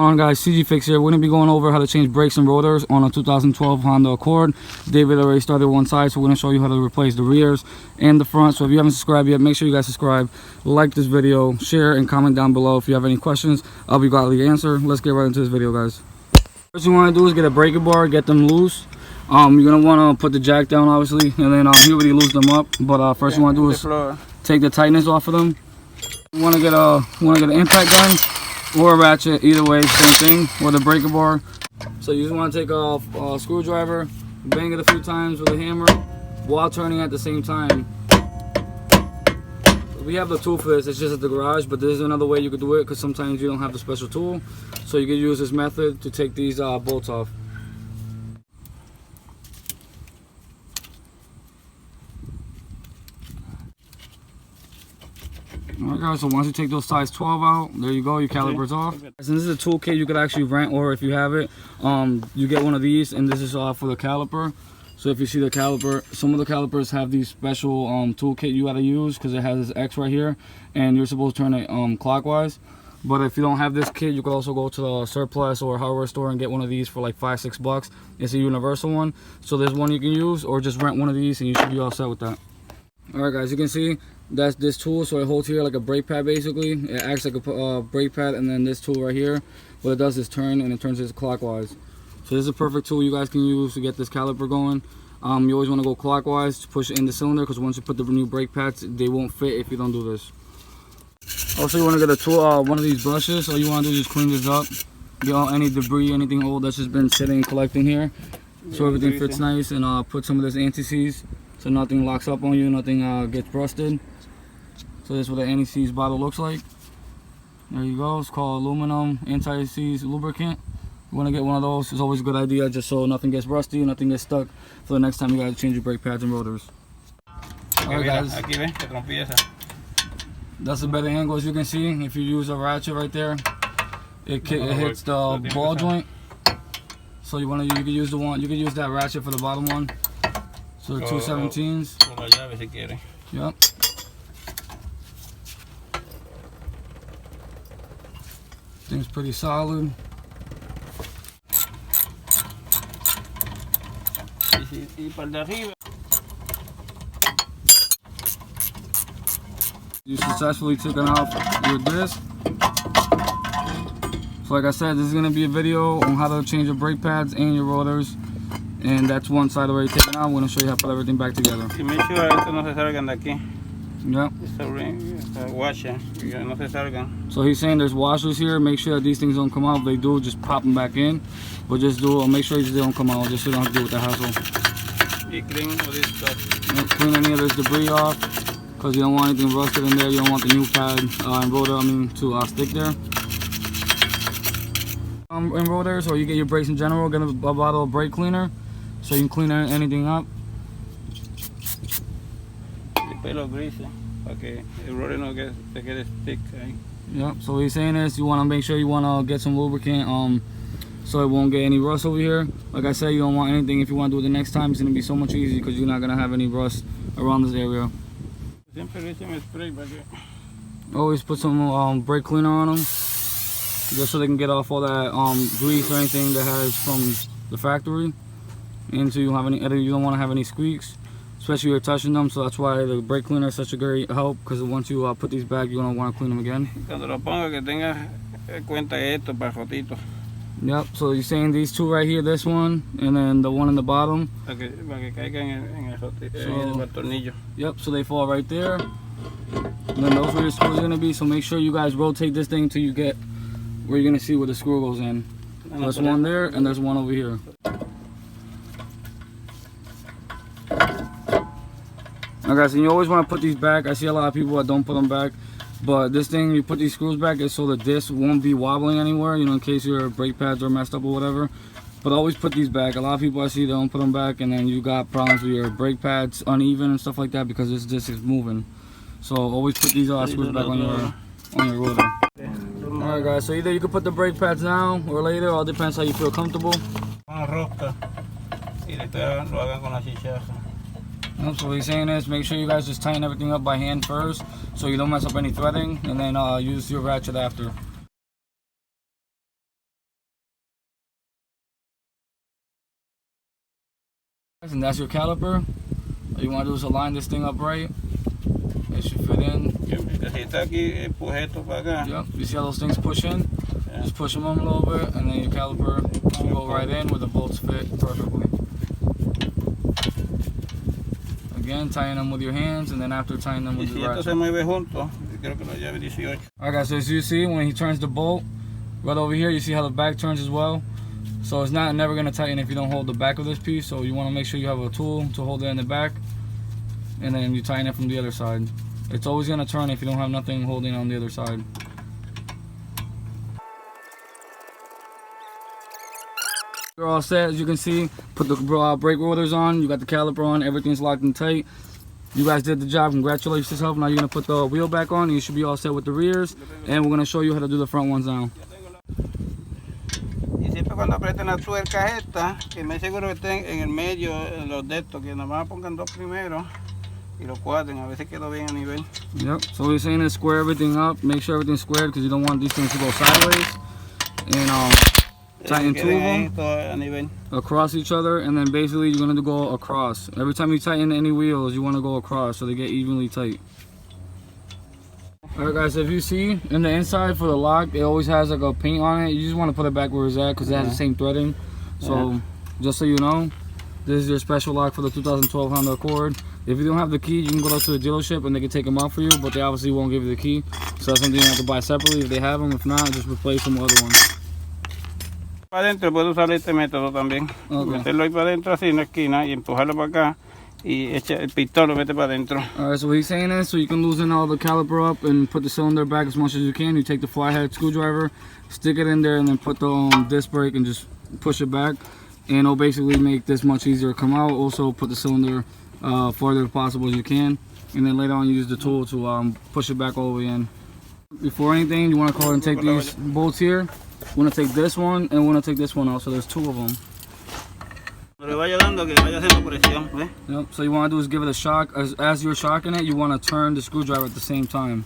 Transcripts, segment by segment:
On guys, CG Fix here. We're going to be going over how to change brakes and rotors on a 2012 Honda Accord. David already started one side, so we're going to show you how to replace the rears and the front. So if you haven't subscribed yet, make sure you guys subscribe, like this video, share, and comment down below. If you have any questions, I'll be glad to answer. Let's get right into this video, guys. First you want to do is get a breaker bar, get them loose. You're going to want to put the jack down, obviously, and then he already loosened them up. But first you want to do is take the tightness off of them. You want to get an impact gun or a ratchet, either way, same thing, with a breaker bar. So you just want to take a screwdriver, bang it a few times with a hammer while turning at the same time. We have the tool for this, it's just at the garage, but there's another way you could do it because sometimes you don't have the special tool. So you can use this method to take these bolts off. Alright guys, so once you take those size 12 out, there you go, your caliper's off. Since this is a toolkit you could actually rent, or if you have it, you get one of these, and this is for the caliper. So if you see the caliper, some of the calipers have these special toolkit you gotta use because it has this X right here, and you're supposed to turn it clockwise. But if you don't have this kit, you could also go to the surplus or hardware store and get one of these for like $5-6. It's a universal one, so there's one you can use, or just rent one of these and you should be all set with that. Alright guys, you can see that's this tool, so it holds here like a brake pad basically. It acts like a brake pad, and then this tool right here, what it does is turn, and it turns it clockwise. So this is a perfect tool you guys can use to get this caliper going. You always want to go clockwise to push it in the cylinder, because once you put the new brake pads, they won't fit if you don't do this. Also, you want to get a tool, one of these brushes. All you want to do is just clean this up, get all any debris, anything old that's just been sitting and collecting here, so everything fits nice. And put some of this anti-seize so nothing locks up on you, nothing gets rusted. So this is what the anti-seize bottle looks like. There you go. It's called aluminum anti-seize lubricant. You want to get one of those. It's always a good idea, just so nothing gets rusty, nothing gets stuck for the next time you guys change your brake pads and rotors. Alright guys, that's a better angle. As you can see, if you use a ratchet right there, it hits the ball joint. So you can use the one, you can use that ratchet for the bottom one. So the 217s. Yep. Thing's pretty solid. You successfully taken off your disc. So like I said, this is going to be a video on how to change your brake pads and your rotors. And that's one side already taken out. I'm going to show you how to put everything back together. Yep. So he's saying there's washers here. Make sure that these things don't come out. If they do, just pop them back in. But just make sure they don't come out, just so you don't have to deal with the hassle. Clean all this stuff. Yep, clean any of this debris off, because you don't want anything rusted in there. You don't want the new pad and rotor, to stick there. In rotors, or you get your brakes in general, get a bottle of brake cleaner so you can clean anything up. Yep, so what he's saying is you want to make sure you want to get some lubricant so it won't get any rust over here. Like I said, you don't want anything. If you want to do it the next time, it's going to be so much easier because you're not going to have any rust around this area. Always put some brake cleaner on them, just so they can get off all that grease or anything that has from the factory. And so you don't want to have any squeaks, especially when you're touching them. So that's why the brake cleaner is such a great help, because once you put these back, you're going to want to clean them again. Yep, so you're saying these two right here, this one, and then the one in the bottom. Yep, so they fall right there. And then those where your screws are going to be. So make sure you guys rotate this thing until you get where you're going to see where the screw goes in. So there's one there, and there's one over here. Now guys, and you always want to put these back. I see a lot of people that don't put them back, but this thing, you put these screws back, is so the disc won't be wobbling anywhere, in case your brake pads are messed up or whatever. But always put these back. A lot of people I see, they don't put them back, and then you got problems with your brake pads uneven and stuff like that because this disc is moving. So always put these screws back on your rotor. Alright guys, so either you can put the brake pads now or later, all depends how you feel comfortable. So what he's saying is make sure you guys just tighten everything up by hand first so you don't mess up any threading, and then use your ratchet after. And that's your caliper. All you want to do is align this thing up right. It should fit in. Yep. You see how those things push in? Yeah. Just push them on a little bit, and then your caliper will go right in where the bolts fit perfectly. Again, tying them with your hands, and then after tying them with the ratchet. Alright guys, so as you see, when he turns the bolt, right over here, you see how the back turns as well. So it's never going to tighten if you don't hold the back of this piece. So you want to make sure you have a tool to hold it in the back, and then you tighten it from the other side. It's always going to turn if you don't have nothing holding on the other side. You're all set. As you can see, put the brake rotors on, you got the caliper on, everything's locked and tight. You guys did the job. Congratulations yourself. Now you're going to put the wheel back on, and you should be all set with the rears, and we're going to show you how to do the front ones now. Siempre cuando aprieten las tuercas estas, que me aseguro que estén en el medio los de estos, que nada más pongan dos primero y los cuadren, a veces quedó bien a nivel. Yep, so what you're saying is square everything up, make sure everything's squared because you don't want these things to go sideways. And tighten two of them across each other, and then basically you're going to go across. Every time you tighten any wheels, you want to go across so they get evenly tight. Alright guys, so if you see in the inside for the lock, it always has like a paint on it. You just want to put it back where it's at because it has the same threading. So just so you know, this is your special lock for the 2012 Honda Accord. If you don't have the key, you can go up to the dealership and they can take them out for you, but they obviously won't give you the key. So that's something you have to buy separately if they have them. If not, just replace them with other ones. Para adentro puedo usar este método también. Meterlo ahí para adentro así en la esquina y empujarlo para acá. Y echa el pistón, lo mete para adentro. Alright, so what he's saying is, so you can loosen all the caliper up and put the cylinder back as much as you can. You take the flathead screwdriver, stick it in there, and then put the disc brake and just push it back. And it'll basically make this much easier to come out. Also, put the cylinder farther as possible as you can. And then later on, you use the tool to push it back all the way in. Before anything, you want to go ahead and take these bolts here. You want to take this one, and we want to take this one out. So there's two of them. Yep, so you want to do is give it a shock. As you're shocking it, you want to turn the screwdriver at the same time.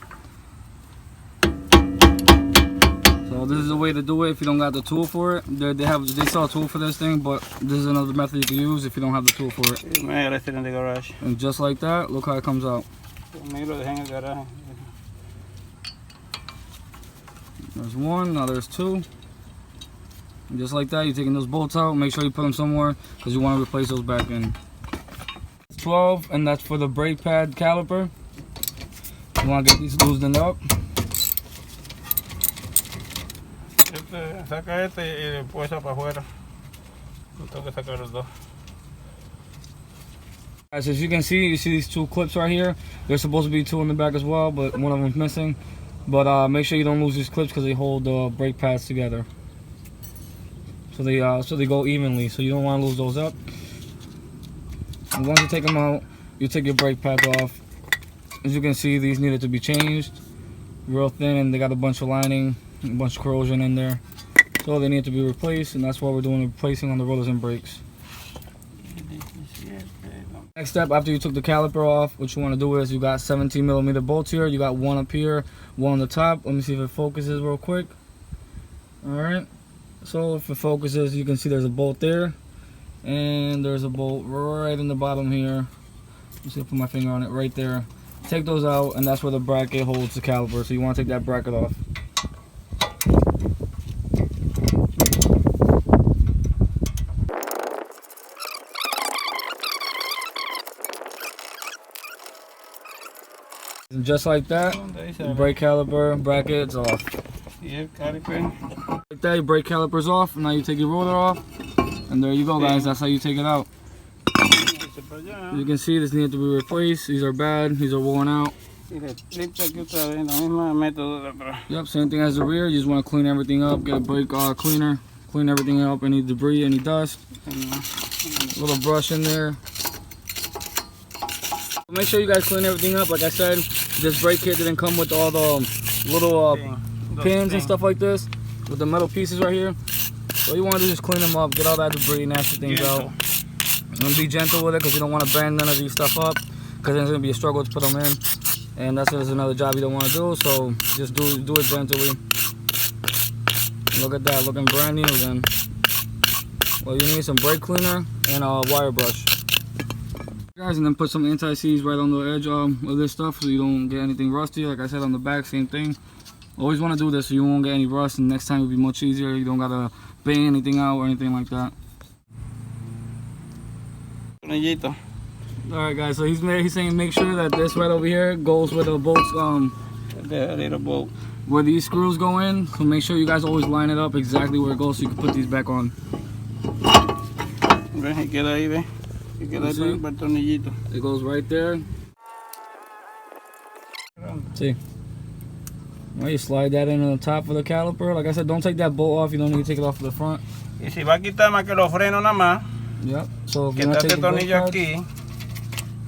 So this is the way to do it if you don't got the tool for it. They sell a tool for this thing, but this is another method you can use if you don't have the tool for it. in the garage. And just like that, look how it comes out. There's one, now there's two. And just like that, you're taking those bolts out. Make sure you put them somewhere because you want to replace those back in. 12, and that's for the brake pad caliper. You want to get these loosened up. Saca este y después para afuera. No tengo que sacar los dos. As you can see, you see these two clips right here. There's supposed to be two in the back as well, but one of them's missing. But make sure you don't lose these clips because they hold the brake pads together. So they go evenly, so you don't want to lose those up. And once you take them out, you take your brake pads off. As you can see, these needed to be changed. Real thin, and they got a bunch of lining, a bunch of corrosion in there. So they need to be replaced, and that's why we're doing the replacing on the rotors and brakes. Next step, after you took the caliper off, what you want to do is you got 17mm bolts here. You got one up here, one on the top. Let me see if it focuses real quick. Alright. So if it focuses, you can see there's a bolt there, and there's a bolt right in the bottom here. You see, I put my finger on it right there. Take those out, and that's where the bracket holds the caliper. So you want to take that bracket off. And just like that, the brake caliper bracket's off. Like that, your brake caliper's off. Now you take your rotor off, and there you go, guys. That's how you take it out. You can see this needs to be replaced. These are bad. These are worn out. Yep, same thing as the rear. You just want to clean everything up. Get a brake cleaner. Clean everything up. Any debris, any dust. A little brush in there. Make sure you guys clean everything up. Like I said, this brake kit didn't come with all the little pins and stuff like this, with the metal pieces right here. So you want to do is just clean them up, get all that debris, nasty things out. And be gentle with it because you don't want to bend none of these stuff up, because then it's going to be a struggle to put them in. And that's just another job you don't want to do, so just do it gently. Look at that, looking brand new then. Well, you need some brake cleaner and a wire brush. Guys, and then put some anti-seize right on the edge of this stuff so you don't get anything rusty. Like I said, on the back, same thing. Always want to do this so you won't get any rust, and next time it'll be much easier. You don't gotta bang anything out or anything like that. Tornillito. Alright guys, so he's saying make sure that this right over here goes where the bolts The little bolt. where these screws go in. So make sure you guys always line it up exactly where it goes so you can put these back on. ¿Ves? Y queda ahí, ¿ves? Y queda ahí para el tornillito. It goes right there. See? Well, you slide that in on the top of the caliper. Like I said, don't take that bolt off. You don't need to take it off the front. Y si va a quitar más que los frenos nada más, Yep. So if you're quita not este taking tornillo pads, aquí,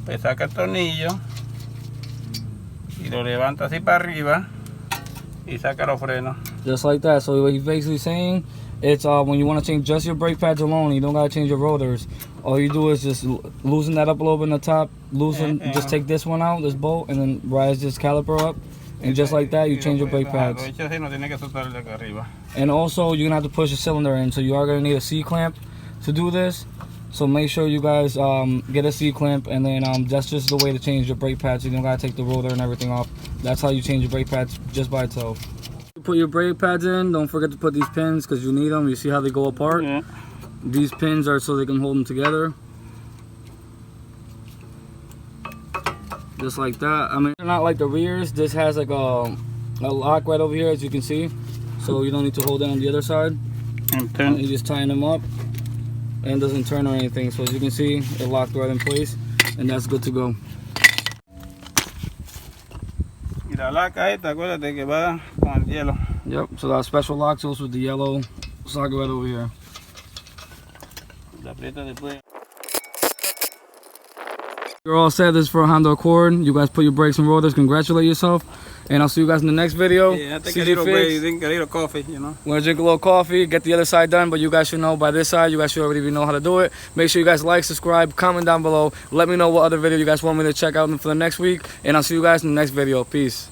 pues saca el tornillo y lo levanta así para arriba y saca los frenos. just like that. So what he's basically saying, it's when you want to change just your brake pads alone, you don't gotta change your rotors. All you do is just loosen that up a little bit in the top, loosen, just take this one out, this bolt, and then rise this caliper up. And just like that, you change your brake pads. And also, you're gonna have to push the cylinder in, so you are gonna need a C-clamp to do this. So make sure you guys get a C-clamp, and then that's just the way to change your brake pads. You don't gotta take the rotor and everything off. That's how you change your brake pads just by itself. You put your brake pads in, don't forget to put these pins because you need them. You see how they go apart? Yeah. These pins are so they can hold them together. Just like that. I mean, they're not like the rears. This has like a lock right over here, as you can see. So you don't need to hold it on the other side. And you just tighten them up, and it doesn't turn or anything. So as you can see, it locked right in place, and that's good to go. y la laca esta, acuérdate que va con el hielo. Yep. So that special lock goes with the yellow socket right over here. La aprieta después. You're all set. This is for a Honda Accord. You guys put your brakes and rotors. Congratulate yourself. And I'll see you guys in the next video. Yeah, I take See a you little fixed. break, drink a little coffee, you know. We're gonna drink a little coffee, get the other side done, but you guys should know by this side, you guys should already know how to do it. Make sure you guys like, subscribe, comment down below. Let me know what other video you guys want me to check out for the next week. And I'll see you guys in the next video. Peace.